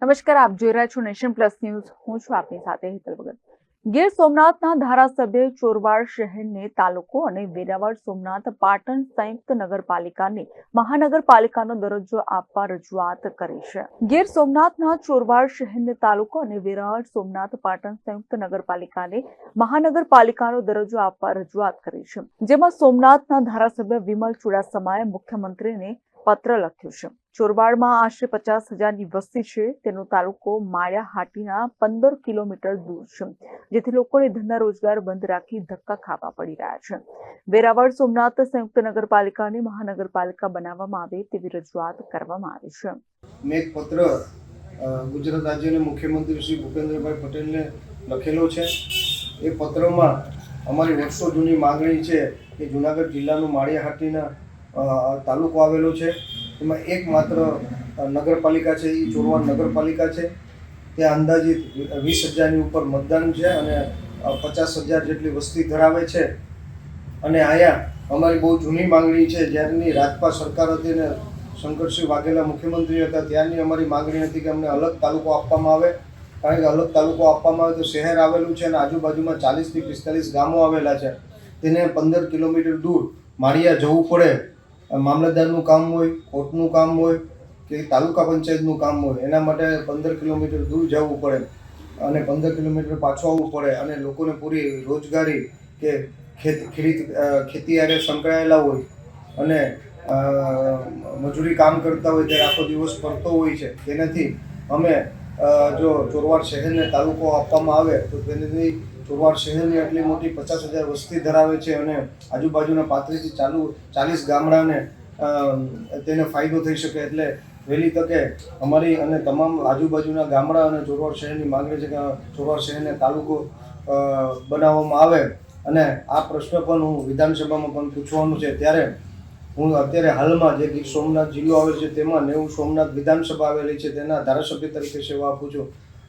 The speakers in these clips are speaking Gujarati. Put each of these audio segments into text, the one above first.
નમસ્કાર, આપ જોઈ રહ્યા છો નેશન પ્લસ ન્યૂઝ. હું છું આપની સાથે હેતલ ભગત. ગીર સોમનાથના ધારાસભ્ય ચોરવાડ શહેરને તાલુકો અને વેરાવળ સોમનાથ પાટણ સંયુક્ત નગરપાલિકાને મહાનગરપાલિકાનો દરજ્જો આપવા રજૂઆત કરી છે. ગીર સોમનાથના ચોરવાડ શહેરને તાલુકો અને વેરાવળ સોમનાથ પાટણ સંયુક્ત નગરપાલિકાને મહાનગરપાલિકાનો દરજ્જો આપવા રજૂઆત કરી છે, જેમાં સોમનાથના ધારાસભ્ય વિમલ ચુડાસમાએ મુખ્યમંત્રીને પત્ર લખ્યું છે. ચોરવાડમાં આશરે 50,000ની વસ્તી છે. તેનો તાલુકો માળિયા હાટીના 15 કિલોમીટર દૂર છે, જેથી લોકોને ધંધા રોજગાર બંધ રાખી ધક્કા ખાવા પડી રહ્યા છે. વેરાવળ સોમનાથ સંયુક્ત નગરપાલિકાને મહાનગરપાલિકા બનાવવામાં આવે તેવી રજૂઆત કરવામાં આવી છે. મેં એક પત્ર ગુજરાત રાજ્યના મુખ્યમંત્રી શ્રી ભૂપેન્દ્રભાઈ પટેલને લખેલો છે. એ પત્રમાં અમારી વર્ષો જૂની માંગણી છે કે જૂનાગઢ જિલ્લાનું માળિયા હાટીના તાલુકો આવેલો છે, એમાં એકમાત્ર નગરપાલિકા છે એ ચોરવાડ નગરપાલિકા છે. ત્યાં અંદાજિત 20,000ની ઉપર મતદાન છે અને 50,000 જેટલી વસ્તી ધરાવે છે. અને અહીંયા અમારી બહુ જૂની માંગણી છે. જ્યારની રાજપા સરકાર હતી ને શંકરસિંહ વાઘેલા મુખ્યમંત્રી હતા ત્યારની અમારી માંગણી હતી કે અમને અલગ તાલુકો આપવામાં આવે, કારણ કે અલગ તાલુકો આપવામાં આવે તો શહેર આવેલું છે અને આજુબાજુમાં 40થી 45 ગામો આવેલા છે. તેને 15 કિલોમીટર દૂર માળિયા જવું પડે. મામલતદારનું કામ હોય, કોર્ટનું કામ હોય કે તાલુકા પંચાયતનું કામ હોય, એના માટે 15 કિલોમીટર દૂર જવું પડે અને 15 કિલોમીટર પાછું આવવું પડે. અને લોકોને પૂરી રોજગારી કે ખેતી આરે સંકળાયેલા હોય અને મજૂરી કામ કરતા હોય ત્યારે આખો દિવસ પડતો હોય છે. તેનાથી અમે જો ચોરવાડ શહેરને તાલુકો આપવામાં આવે તો તેનાથી ચોરવાડ શહેરની આટલી મોટી 50,000 વસ્તી ધરાવે છે અને આજુબાજુના 35થી 40 ગામડાને તેને ફાયદો થઈ શકે. એટલે વહેલી તકે અમારી અને તમામ આજુબાજુના ગામડા અને ચોરવાડ શહેરની માંગણી છે કે ચોરવાડ શહેરને તાલુકો બનાવવામાં આવે. અને આ પ્રશ્ન પણ હું વિધાનસભામાં પણ પૂછવાનું છે. ત્યારે હું અત્યારે હાલમાં જે ગીર સોમનાથ જિલ્લો આવેલ છે તેમાં 90 સોમનાથ વિધાનસભા આવેલી છે, તેના ધારાસભ્ય તરીકે સેવા આપું છું.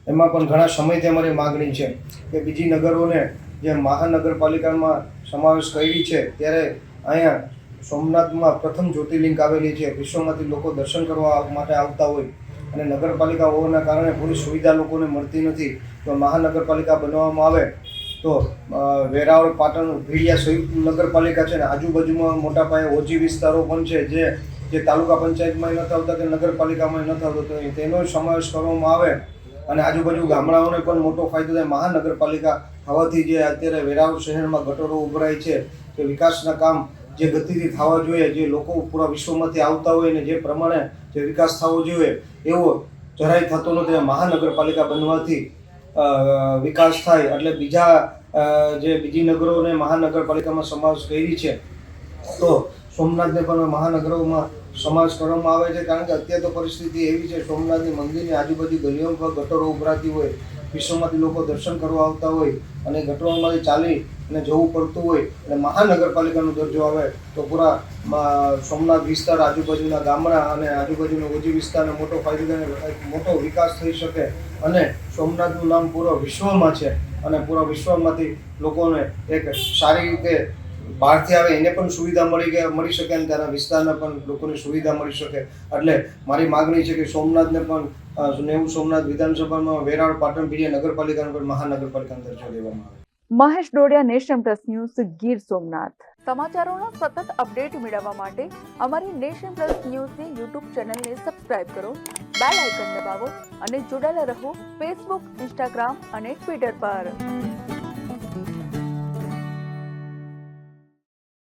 એમાં પણ ઘણા સમયથી અમારી માગણી છે કે બીજી નગરોને જે મહાનગરપાલિકામાં સમાવેશ કરી છે, ત્યારે અહીંયા સોમનાથમાં પ્રથમ જ્યોતિર્લિંગ આવેલી છે. વિશ્વમાંથી લોકો દર્શન કરવા માટે આવતા હોય અને નગરપાલિકા હોવાના કારણે પૂરી સુવિધા લોકોને મળતી નથી. તો મહાનગરપાલિકા બનાવવામાં આવે તો વેરાવળ પાટણ ભીડિયા સંયુક્ત નગરપાલિકા છે ને આજુબાજુમાં મોટા પાયે ઓછી વિસ્તારો પણ છે જે તાલુકા પંચાયતમાં નથી આવતા કે નગરપાલિકામાં નથી આવતો, તો તેનો સમાવેશ કરવામાં આવે અને આજુબાજુ ગામડાઓને પણ મોટો ફાયદો થાય. મહાનગરપાલિકા થવાથી જે અત્યારે વેરાવળ શહેરમાં ગટરો ઉભરાય છે કે વિકાસના કામ જે ગતિથી થવા જોઈએ, જે લોકો પૂરા વિશ્વમાંથી આવતા હોય ને જે પ્રમાણે જે વિકાસ થવો જોઈએ એવો જરાય થતો નથી. મહાનગરપાલિકા બનવાથી વિકાસ થાય એટલે બીજી નગરોને મહાનગરપાલિકામાં સમાવેશ કરી છે તો સોમનાથને પણ મહાનગરોમાં સમાવેશ કરવામાં આવે છે. કારણ કે અત્યારે તો પરિસ્થિતિ એવી છે, સોમનાથની મંદિરની આજુબાજુ ગલીઓમાં પણ ગટરો ઉભરાતી હોય, વિશ્વમાંથી લોકો દર્શન કરવા આવતા હોય અને ગટરોમાંથી ચાલી અને જવું પડતું હોય. અને મહાનગરપાલિકાનો દરજ્જો આવે તો પૂરા સોમનાથ વિસ્તાર, આજુબાજુના ગામડા અને આજુબાજુના ઓજી વિસ્તારને મોટો ફાયદો થાય, મોટો વિકાસ થઈ શકે અને સોમનાથનું નામ પૂરા વિશ્વમાં છે અને પૂરા વિશ્વમાંથી લોકોને એક સારી રીતે બહારથી આવે એને પણ સુવિધા મળી શકે અને ત્યાંના વિસ્તારના પણ લોકોને સુવિધા મળી શકે. એટલે મારી માગણી છે કે સોમનાથને પણ 90 સોમનાથ વિધાનસભામાં વેરાવળ પાટણ ભીડિયા નગરપાલિકાને પણ મહાનગરપાલિકાનો દરજ્જો દેવામાં આવે. Mahesh Dodiya, nation plus news, Gir Somnath. સમાચારોના સતત અપડેટ મેળવવા માટે અમારી નેશન પ્લસ ન્યૂઝની યુટ્યુબ ચેનલને સબસ્ક્રાઇબ કરો, બેલ આઇકન દબાવો અને જોડાયેલા રહો ફેસબુક, ઇન્સ્ટાગ્રામ અને ટ્વિટર પર.